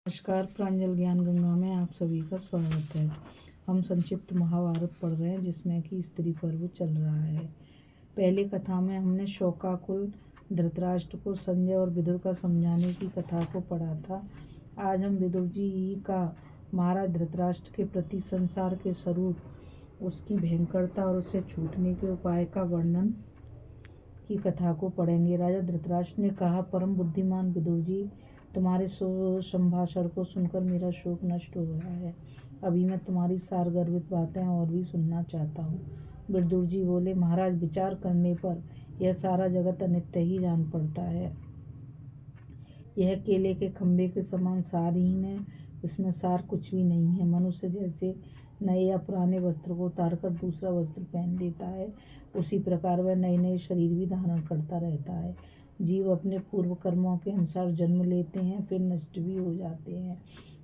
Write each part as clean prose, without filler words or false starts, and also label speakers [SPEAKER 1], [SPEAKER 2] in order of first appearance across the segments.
[SPEAKER 1] नमस्कार। प्रांजल ज्ञान गंगा में आप सभी का स्वागत है। हम संक्षिप्त महाभारत पढ़ रहे हैं जिसमें कि स्त्री पर्व चल रहा है। पहली कथा में हमने शोकाकुल धृतराष्ट्र को संजय और विदुर का समझाने की कथा को पढ़ा था। आज हम विदुर जी का महाराज धृतराष्ट्र के प्रति संसार के स्वरूप, उसकी भयंकरता और उससे छूटने के उपाय का वर्णन की कथा को पढ़ेंगे। राजा धृतराष्ट्र ने कहा, परम बुद्धिमान विदुर जी, तुम्हारे संभाषण को सुनकर मेरा शोक नष्ट हो गया है। अभी मैं तुम्हारी सारगर्भित बातें और भी सुनना चाहता हूँ। विदुर जी बोले, महाराज, विचार करने पर यह सारा जगत अनित्य ही जान पड़ता है। यह केले के खंभे के समान सारहीन है, इसमें सार कुछ भी नहीं है। मनुष्य जैसे नए या पुराने वस्त्र को उतार कर दूसरा वस्त्र पहन लेता है, उसी प्रकार वह नए नए शरीर भी धारण करता रहता है। जीव अपने पूर्व कर्मों के अनुसार जन्म लेते हैं, फिर नष्ट भी हो जाते हैं।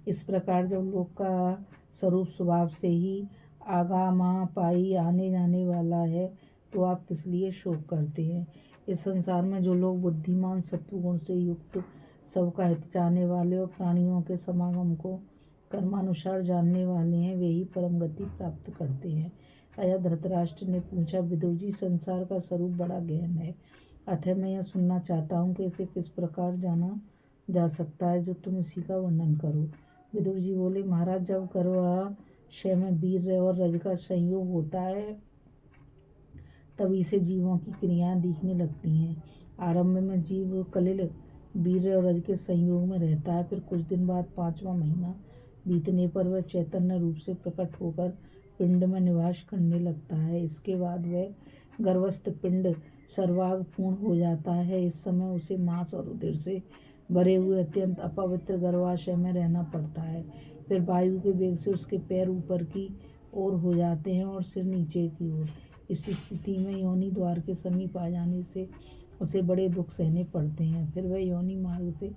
[SPEAKER 1] इस प्रकार जब लोक का स्वरूप स्वभाव से ही आगामा पाई आने जाने वाला है, तो आप किस लिए शोक करते हैं। इस संसार में जो लोग बुद्धिमान, सत्वगुण से युक्त, सबका हित चाहने वाले और प्राणियों के समागम को कर्मानुसार जानने वाले हैं, वे ही परम गति प्राप्त करते हैं। राजा धृतराष्ट्र ने पूछा, विदुर जी, संसार का स्वरूप बड़ा गहन है, अतः मैं यह सुनना चाहता हूँ कि इसे किस प्रकार जाना जा सकता है, जो तुम इसी का वर्णन करो। विदुर जी बोले, महाराज, जब गर्भाशय में वीर्य और रज का संयोग होता है, तभी से जीवों की क्रियाएं दिखने लगती हैं। आरंभ में जीव कलिल वीर्य और रज के संयोग में रहता है, फिर कुछ दिन बाद 5वां महीना बीतने पर वह चैतन्य रूप से प्रकट होकर पिंड में निवास करने लगता है। इसके बाद वह गर्भस्थ पिंड सर्वांग पूर्ण हो जाता है। इस समय उसे मांस और उदर से भरे हुए अत्यंत अपवित्र गर्भाशय में रहना पड़ता है। फिर वायु के वेग से उसके पैर ऊपर की ओर हो जाते हैं और सिर नीचे की ओर। इस स्थिति में योनि द्वार के समीप आ जाने से उसे बड़े दुख सहने पड़ते हैं। फिर वह योनि मार्ग से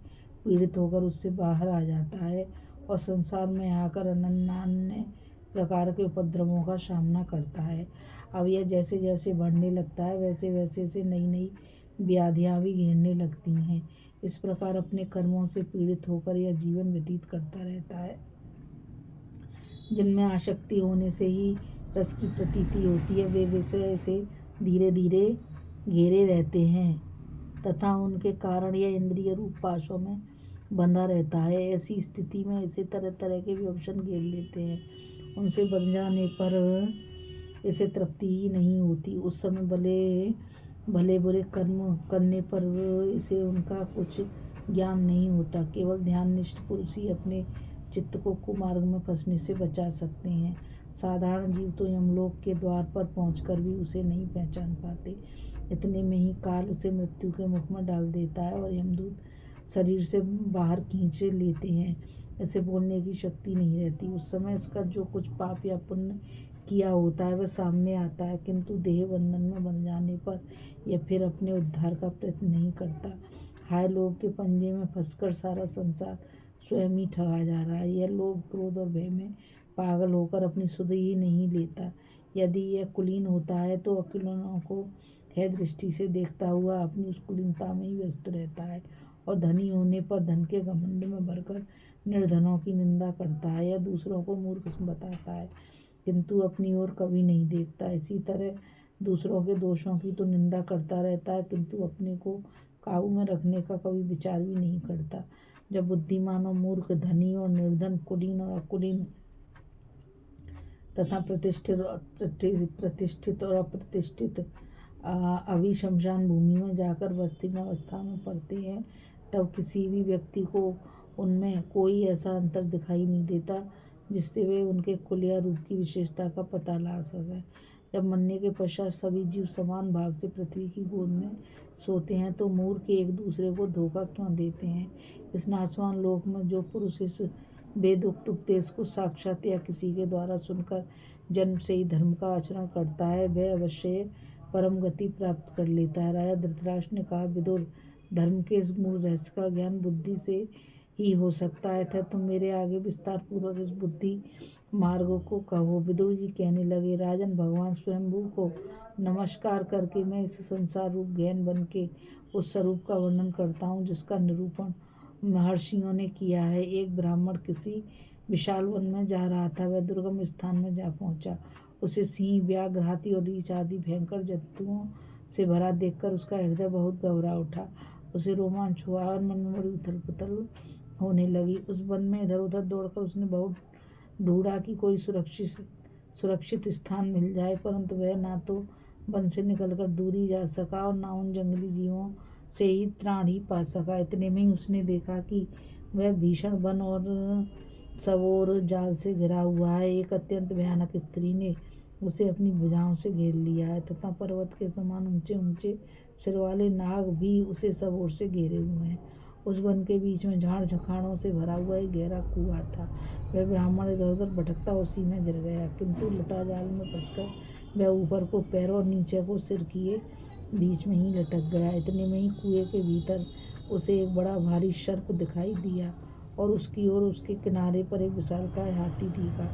[SPEAKER 1] पीड़ित होकर उससे बाहर आ जाता है और संसार में आकर अन्य प्रकार के उपद्रवों का सामना करता है। अब यह जैसे जैसे बढ़ने लगता है, वैसे वैसे से नई नई व्याधियाँ भी घेरने लगती हैं। इस प्रकार अपने कर्मों से पीड़ित होकर यह जीवन व्यतीत करता रहता है। जिनमें आसक्ति होने से ही रस की प्रतीति होती है, वे विषय से धीरे धीरे घेरे रहते हैं तथा उनके कारण यह इंद्रिय रूप पाशों में बंधा रहता है। ऐसी स्थिति में इसे तरह तरह के व्यसन घेर लेते हैं। उनसे बंध जाने पर इसे तृप्ति ही नहीं होती। उस समय भले बुरे कर्म करने पर इसे उनका कुछ ज्ञान नहीं होता। केवल ध्याननिष्ठ पुरुष ही अपने चित्त को कुमार्ग में फंसने से बचा सकते हैं। साधारण जीव तो यमलोक के द्वार पर पहुंचकर भी उसे नहीं पहचान पाते। इतने में ही काल उसे मृत्यु के मुख में डाल देता है और यमदूत शरीर से बाहर खींच लेते हैं। इसे बोलने की शक्ति नहीं रहती। उस समय इसका जो कुछ पाप या पुण्य किया होता है वह सामने आता है, किंतु देह बंधन में बंध जाने पर यह फिर अपने उद्धार का प्रयत्न नहीं करता। हाय, लोभ के पंजे में फंसकर सारा संसार स्वयं ही ठगा जा रहा है। यह लोभ, क्रोध और भय में पागल होकर अपनी सुध ही नहीं लेता। यदि यह कुलीन होता है तो अकुलीनों को है दृष्टि से देखता हुआ अपनी उस कुलीनता में ही व्यस्त रहता है और धनी होने पर धन के घमंड में भरकर निर्धनों की निंदा करता है। यह दूसरों को मूर्ख बताता है, किंतु अपनी ओर कभी नहीं देखता। इसी तरह दूसरों के दोषों की तो निंदा करता रहता है, किंतु अपने को काबू में रखने का कभी विचार भी नहीं करता। जब बुद्धिमान और मूर्ख, धनी और निर्धन, कुलीन और अकुलीन तथा प्रतिष्ठित और अप्रतिष्ठित अभी शमशान भूमि में जाकर बस्ती अवस्था में पड़ते हैं, तब किसी भी व्यक्ति को उनमें कोई ऐसा अंतर दिखाई नहीं देता जिससे वे उनके कुल या रूप की विशेषता का पता ला सकें। जब मरने के पश्चात सभी जीव समान भाव से पृथ्वी की गोद में सोते हैं, तो मूर्ख एक दूसरे को धोखा क्यों देते हैं। इस नासवान लोक में जो पुरुष इस वेदोक्त उपदेश को साक्षात या किसी के द्वारा सुनकर जन्म से ही धर्म का आचरण करता है, वह अवश्य परम गति प्राप्त कर लेता है। राजा धृतराष्ट्र ने कहा, विदुर, धर्म के इस मूल रहस्य का ज्ञान बुद्धि से ही हो सकता है, था तुम मेरे आगे विस्तार पूर्वक इस बुद्धि मार्ग को कहो। विदुर जी कहने लगे, राजन, भगवान स्वयंभू को नमस्कार करके मैं इस संसार रूप ज्ञान बन के उस स्वरूप का वर्णन करता हूँ जिसका निरूपण महर्षियों ने किया है। एक ब्राह्मण किसी विशाल वन में जा रहा था। वह दुर्गम स्थान में जा पहुंचा। उसे सिंह, व्याघ्र, हाथी और रीछ आदि भयंकर जंतुओं से भरा देखकर उसका हृदय बहुत घबरा उठा। उसे रोमांच हुआ और मन में बड़ी उथल पुथल होने लगी। उस वन में इधर उधर दौड़कर उसने बहुत ढूंढा कि कोई सुरक्षित स्थान मिल जाए, परंतु वह ना तो वन से निकलकर दूरी जा सका और ना उन जंगली जीवों से ही त्राण ही पा सका। इतने में ही उसने देखा कि वह भीषण वन और सब ओर जाल से घिरा हुआ है। एक अत्यंत भयानक स्त्री ने उसे अपनी भुजाओं से घेर लिया है तथा पर्वत के समान ऊंचे ऊंचे सिर वाले नाग भी उसे सब ओर से घेरे हुए हैं। उस वन के बीच में झाड़ झखाड़ों से भरा हुआ एक गहरा कुआं था। वह ब्राह्मण इधर उधर भटकता उसी में गिर गया, किंतु लता जाल में फंसकर वह ऊपर को पैर और नीचे को सिर किए बीच में ही लटक गया। इतने में ही कुएं के भीतर उसे एक बड़ा भारी सर्प दिखाई दिया और उसकी ओर उसके किनारे पर एक विशालकाय हाथी दिखा।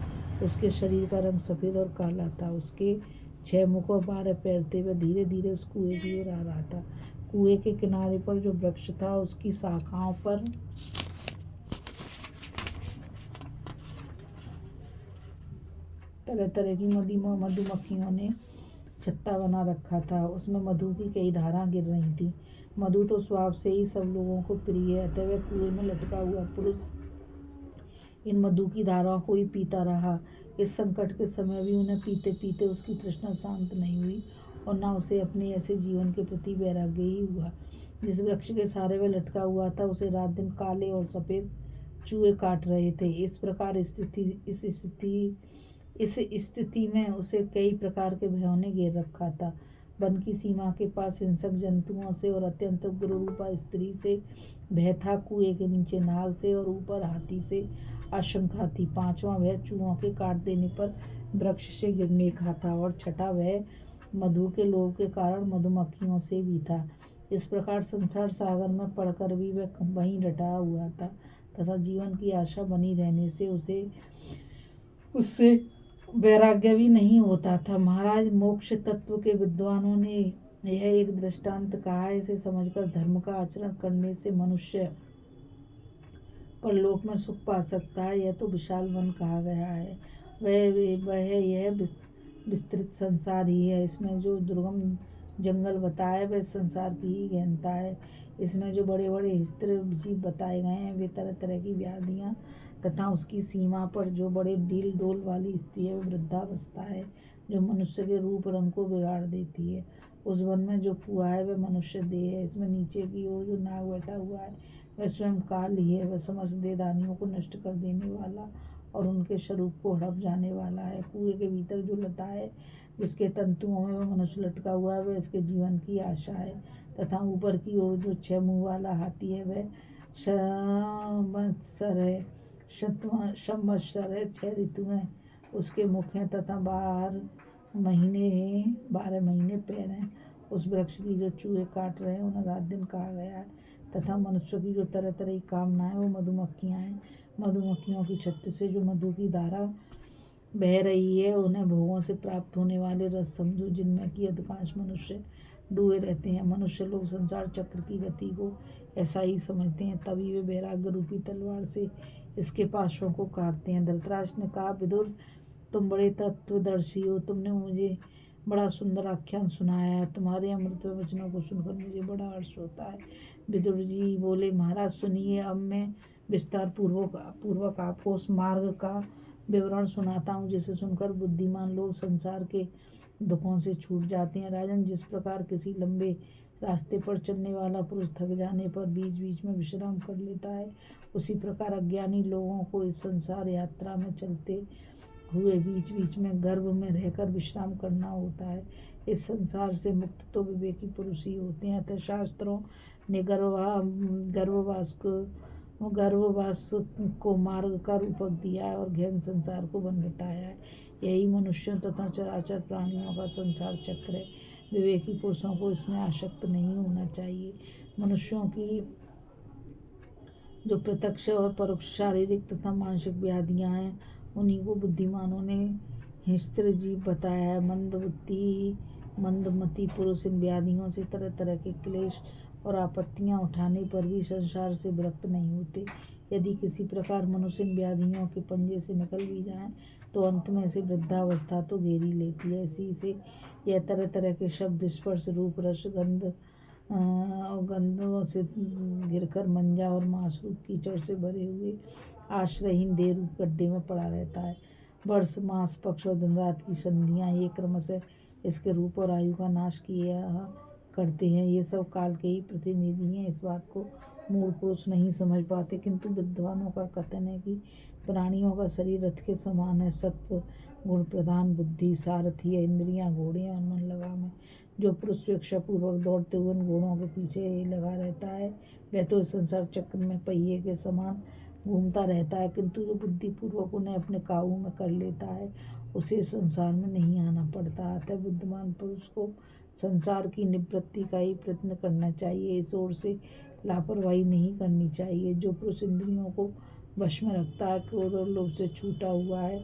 [SPEAKER 1] उसके शरीर का रंग सफ़ेद और काला था। उसके 6 मुख और 12 पैर थे। वह धीरे धीरे उस कुएं की ओर आ रहा था। कुएं के किनारे पर जो वृक्ष था उसकी शाखाओं पर तरह तरह की मधुमक्खियों ने छत्ता बना रखा था। उसमें मधु की कई धाराएं गिर रही थी। मधु तो स्वभाव से ही सब लोगों को प्रिय है, अतः वह कुएं में लटका हुआ पुरुष इन मधु की धाराओं को ही पीता रहा। इस संकट के समय भी उन्हें पीते पीते उसकी तृष्णा शांत नहीं हुई और न उसे अपने ऐसे जीवन के प्रति वैराग्य ही हुआ। जिस वृक्ष के सहारे वह लटका हुआ था उसे रात दिन काले और सफ़ेद चूहे काट रहे थे। इस स्थिति में उसे कई प्रकार के भयों ने घेर रखा था। वन की सीमा के पास हिंसक जंतुओं से और अत्यंत उग्र रूपा स्त्री से भय था। कुएं के नीचे नाग से और ऊपर हाथी से आशंका थी। 5वां भय चूहों के काट देने पर वृक्ष से गिरने का था और 6ठा भय मधु के लोभ के कारण मधुमक्खियों से भी था। इस प्रकार संसार सागर में पड़कर भी वह वहीं डटा हुआ था तथा जीवन की आशा बनी रहने से उससे वैराग्य भी नहीं होता था। महाराज, मोक्ष तत्व के विद्वानों ने यह एक दृष्टांत कहा है। इसे समझकर धर्म का आचरण करने से मनुष्य परलोक में सुख पा सकता है। यह तो विशाल वन कहा गया है, वह यह विस्तृत संसार ही है। इसमें जो दुर्गम जंगल बताए वह संसार की ही गहनता है। इसमें जो बड़े बड़े हिस्त्र जीव बताए गए हैं वे तरह तरह की व्याधियाँ तथा उसकी सीमा पर जो बड़े डील डोल वाली स्त्री है वह वृद्धावस्था है जो मनुष्य के रूप रंग को बिगाड़ देती है। उस वन में जो कुआं है वह मनुष्य देह है। इसमें नीचे की ओर जो नाग बैठा हुआ है वह स्वयं काल ही है। वह समस्त देहदानियों को नष्ट कर देने वाला और उनके स्वरूप को हड़प जाने वाला है। कुएं के भीतर जो लता है जिसके तंतुओं में वह मनुष्य लटका हुआ है वह इसके जीवन की आशा है तथा ऊपर की ओर जो 6 मुँह वाला हाथी है वह संवत्सर है। 6 ऋतुएं उसके मुख हैं तथा 12 महीने पैर हैं। उस वृक्ष की जो चूहे काट रहे हैं उन्हें रात दिन कहा गया है तथा मनुष्य की जो तरह तरह की कामनाएं वो मधुमक्खियाँ हैं। मधुमक्खियों की छत्त से जो मधु की धारा बह रही है उन्हें भोगों से प्राप्त होने वाले रस समझो, जिनमें कि अधिकांश मनुष्य डूबे रहते हैं। मनुष्य लोग संसार चक्र की गति को ऐसा ही समझते हैं, तभी वे वैराग्य रूपी तलवार से इसके पाशों को काटते हैं। धृतराष्ट्र ने कहा, विदुर, तुम बड़े तत्वदर्शी हो, तुमने मुझे बड़ा सुंदर आख्यान सुनाया है। तुम्हारे अमृत वचनों को सुनकर मुझे बड़ा हर्ष होता है। विदुर जी बोले, महाराज सुनिए, अब मैं विस्तार पूर्वक आपको उस मार्ग का विवरण सुनाता हूँ जिसे सुनकर बुद्धिमान लोग संसार के दुखों से छूट जाते हैं। राजन, जिस प्रकार किसी लंबे रास्ते पर चलने वाला पुरुष थक जाने पर बीच बीच में विश्राम कर लेता है, उसी प्रकार अज्ञानी लोगों को इस संसार यात्रा में चलते हुए बीच बीच में गर्भ में रहकर विश्राम करना होता है। इस संसार से मुक्त तो विवेकी पुरुष ही होते हैं। अतः शास्त्रों ने गर्भवास को मार्ग का रूपक दिया है और गहन संसार को वन बताया है। यही मनुष्यों तथा चराचर प्राणियों का संसार चक्र है। विवेकी पुरुषों को इसमें आसक्त नहीं होना चाहिए। मनुष्यों की जो प्रत्यक्ष और परोक्ष शारीरिक तथा मानसिक व्याधियाँ हैं उन्हीं को बुद्धिमानों ने हिंस्त्र जीव बताया है। मंदमती पुरुष इन व्याधियों से तरह तरह के क्लेश और आपत्तियां उठाने पर भी संसार से विरक्त नहीं होते। यदि किसी प्रकार मनुष्य इन व्याधियों के पंजे से निकल भी जाए तो अंत में से वृद्धावस्था तो घेरी लेती है। इसी से यह तरह तरह के शब्द, स्पर्श, रूप, रस, गंध और गंधों से घिरकर मंजा और मांस रूप कीचड़ से भरे हुए आश्रयहीन देह रूप गड्ढे में पड़ा रहता है। वर्ष, मास, पक्ष और दिन रात की संधियां ये क्रमशः इसके रूप और आयु का नाश किया करते हैं। ये सब काल के ही प्रतिनिधि हैं। इस बात को मूल पुरुष नहीं समझ पाते, किंतु विद्वानों का कथन है कि प्राणियों का शरीर रथ के समान है। सत्व गुण प्रधान बुद्धि सारथी है, इंद्रियां घोड़े और मन लगाम है। जो पुरुष स्वेच्छा पूर्वक दौड़ते हुए उन घोड़ों के पीछे लगा रहता है वह तो इस संसार चक्र में पहिए के समान घूमता रहता है, किंतु जो बुद्धि पूर्वक उन्हें अपने काबू में कर लेता है उसे संसार में नहीं आना पड़ता। अतः बुद्धिमान पुरुष को संसार की निवृत्ति का ही प्रयत्न करना चाहिए, इस ओर से लापरवाही नहीं करनी चाहिए। जो पुरुष इंद्रियों को वश में रखता है, क्रोध और लोभ से छूटा हुआ है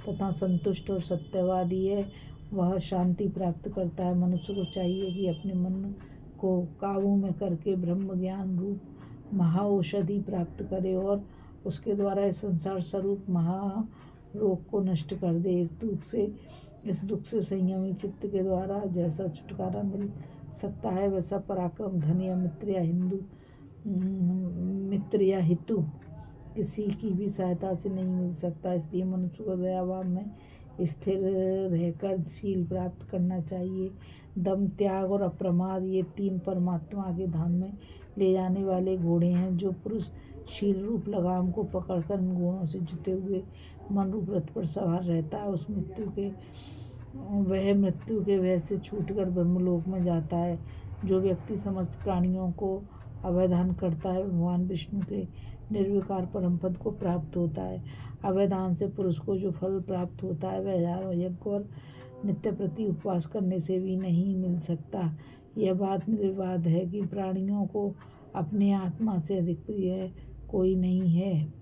[SPEAKER 1] तथा संतुष्ट और सत्यवादी है, वह शांति प्राप्त करता है। मनुष्य को चाहिए कि अपने मन को काबू में करके ब्रह्म ज्ञान रूप महाऔषधि प्राप्त करे और उसके द्वारा इस संसार स्वरूप महारोग को नष्ट कर दे। इस दुख से संयमी चित्त के द्वारा जैसा छुटकारा मिल सकता है वैसा पराक्रम, धन या मित्र या हितु किसी की भी सहायता से नहीं मिल सकता। इसलिए मनुष्य को दयाभाव में स्थिर रहकर शील प्राप्त करना चाहिए। दम, त्याग और अप्रमाद ये तीन परमात्मा के धाम में ले जाने वाले घोड़े हैं। जो पुरुष शील रूप लगाम को पकड़कर इन गुणों से जुते हुए मन रूप रथ पर सवार रहता है वह मृत्यु के भय से छूटकर ब्रह्मलोक में जाता है। जो व्यक्ति समस्त प्राणियों को अवैधान करता है भगवान विष्णु के निर्विकार परम पद को प्राप्त होता है। अवैधान से पुरुष को जो फल प्राप्त होता है वह हजारों यज्ञ और नित्य प्रति उपवास करने से भी नहीं मिल सकता। यह बात निर्विवाद है कि प्राणियों को अपने आत्मा से अधिक प्रिय कोई नहीं है,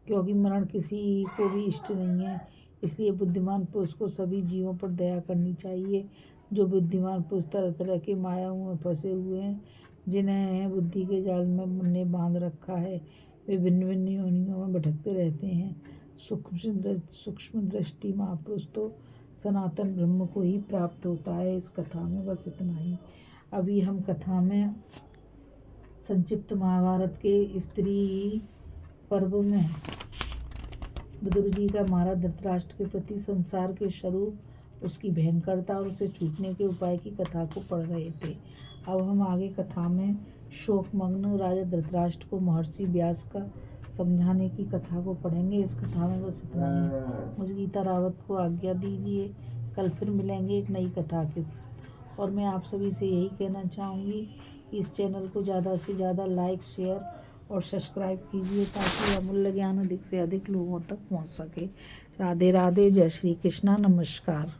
[SPEAKER 1] क्योंकि मरण किसी को भी इष्ट नहीं है। इसलिए बुद्धिमान पुरुष को सभी जीवों पर दया करनी चाहिए। जो बुद्धिमान पुरुष तरह तरह के मायाओं में फंसे हुए हैं, जिन्हें बुद्धि के जाल में ने बांध रखा है, वे भिन्न भिन्न योनियों में भटकते रहते हैं। सूक्ष्म दृष्टि महापुरुष तो सनातन ब्रह्म को ही प्राप्त होता है। इस कथा में बस इतना ही। अभी हम कथा में संक्षिप्त महाभारत के स्त्री पर्व में विदुर जी का महाराज धृतराष्ट्र के प्रति संसार के स्वरूप, उसकी भयंकरता और उसे छूटने के उपाय की कथा को पढ़ रहे थे। अब हम आगे कथा में शोकमग्न राजा धृतराष्ट्र को महर्षि व्यास का समझाने की कथा को पढ़ेंगे। इस कथा में बस इतना ही। मुझे गीता रावत को आज्ञा दीजिए। कल फिर मिलेंगे एक नई कथा के साथ। और मैं आप सभी से यही कहना चाहूँगी, इस चैनल को ज़्यादा से ज़्यादा लाइक, शेयर और सब्सक्राइब कीजिए ताकि अमूल्य ज्ञान अधिक से अधिक लोगों तक पहुँच सके। राधे राधे, जय श्री कृष्णा, नमस्कार।